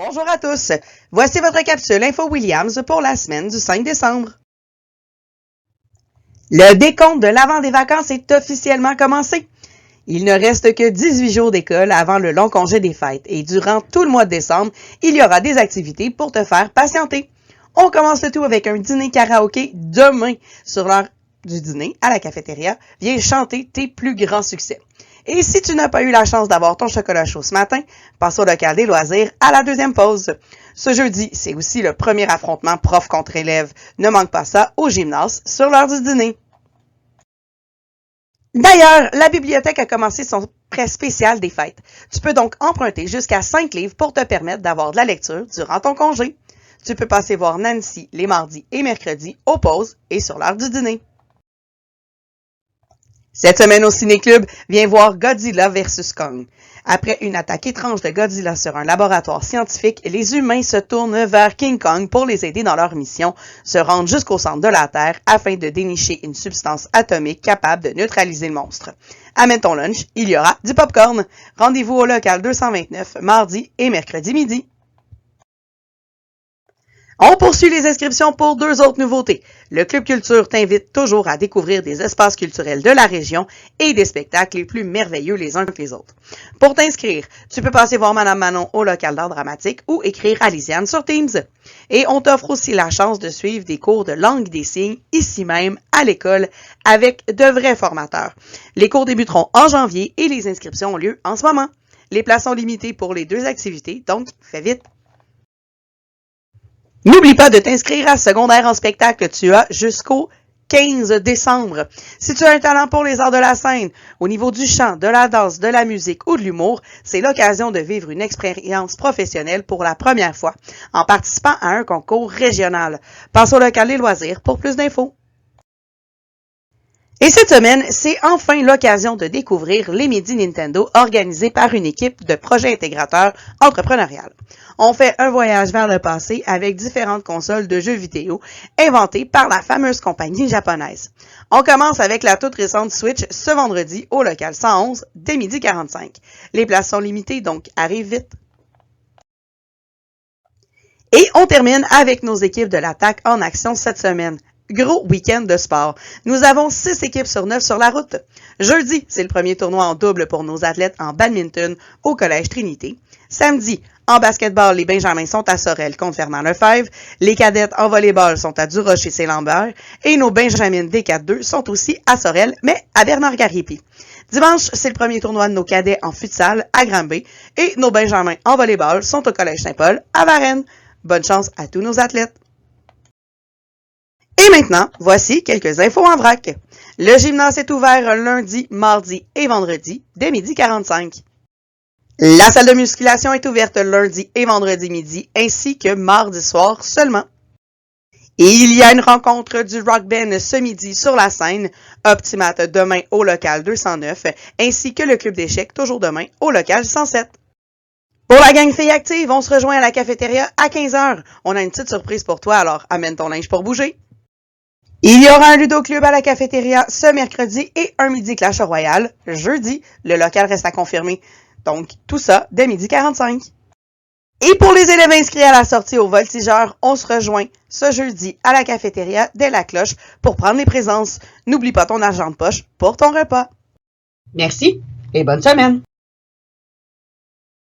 Bonjour à tous, voici votre capsule Info Williams pour la semaine du 5 décembre. Le décompte de l'avant des vacances est officiellement commencé. Il ne reste que 18 jours d'école avant le long congé des fêtes et durant tout le mois de décembre, il y aura des activités pour te faire patienter. On commence le tout avec un dîner karaoké demain. Sur l'heure du dîner, à la cafétéria, viens chanter tes plus grands succès. Et si tu n'as pas eu la chance d'avoir ton chocolat chaud ce matin, passe au local des loisirs à la deuxième pause. Ce jeudi, c'est aussi le premier affrontement prof contre élève. Ne manque pas ça au gymnase sur l'heure du dîner. D'ailleurs, la bibliothèque a commencé son prêt spécial des fêtes. Tu peux donc emprunter jusqu'à 5 livres pour te permettre d'avoir de la lecture durant ton congé. Tu peux passer voir Nancy les mardis et mercredis aux pauses et sur l'heure du dîner. Cette semaine au Ciné-Club, viens voir Godzilla vs Kong. Après une attaque étrange de Godzilla sur un laboratoire scientifique, les humains se tournent vers King Kong pour les aider dans leur mission, se rendre jusqu'au centre de la Terre afin de dénicher une substance atomique capable de neutraliser le monstre. Amène ton lunch, il y aura du popcorn. Rendez-vous au local 229, mardi et mercredi midi. On poursuit les inscriptions pour 2 autres nouveautés. Le Club Culture t'invite toujours à découvrir des espaces culturels de la région et des spectacles les plus merveilleux les uns que les autres. Pour t'inscrire, tu peux passer voir Madame Manon au local d'art dramatique ou écrire à Lisiane sur Teams. Et on t'offre aussi la chance de suivre des cours de langue des signes ici même à l'école avec de vrais formateurs. Les cours débuteront en janvier et les inscriptions ont lieu en ce moment. Les places sont limitées pour les 2 activités, donc fais vite. N'oublie pas de t'inscrire à secondaire en spectacle. Tu as jusqu'au 15 décembre. Si tu as un talent pour les arts de la scène, au niveau du chant, de la danse, de la musique ou de l'humour, c'est l'occasion de vivre une expérience professionnelle pour la première fois en participant à un concours régional. Passe au local des loisirs pour plus d'infos. Et cette semaine, c'est enfin l'occasion de découvrir les Midis Nintendo organisés par une équipe de projets intégrateurs entrepreneuriales. On fait un voyage vers le passé avec différentes consoles de jeux vidéo inventées par la fameuse compagnie japonaise. On commence avec la toute récente Switch ce vendredi au local 111 dès 12h45. Les places sont limitées, donc arrive vite. Et on termine avec nos équipes de l'attaque en action cette semaine. Gros week-end de sport. Nous avons 6 équipes sur 9 sur la route. Jeudi, c'est le premier tournoi en double pour nos athlètes en badminton au Collège Trinité. Samedi, en basketball, les Benjamins sont à Sorel contre Fernand Lefebvre. Les cadettes en volleyball sont à Durocher-Saint-Lambert. Et nos Benjamines D4-2 sont aussi à Sorel, mais à Bernard-Gariépy. Dimanche, c'est le premier tournoi de nos cadets en futsal à Granby. Et nos Benjamins en volleyball sont au Collège Saint-Paul à Varennes. Bonne chance à tous nos athlètes. Et maintenant, voici quelques infos en vrac. Le gymnase est ouvert lundi, mardi et vendredi dès 12h45. La salle de musculation est ouverte lundi et vendredi midi ainsi que mardi soir seulement. Et il y a une rencontre du Rock Band ce midi sur la scène, Optimat demain au local 209 ainsi que le club d'échecs toujours demain au local 107. Pour la gang filles actives, on se rejoint à la cafétéria à 15h. On a une petite surprise pour toi, alors amène ton linge pour bouger. Il y aura un Ludo Club à la cafétéria ce mercredi et un Midi Clash Royal jeudi. Le local reste à confirmer. Donc, tout ça dès 12h45. Et pour les élèves inscrits à la sortie au Voltigeur, on se rejoint ce jeudi à la cafétéria dès la cloche pour prendre les présences. N'oublie pas ton argent de poche pour ton repas. Merci et bonne semaine!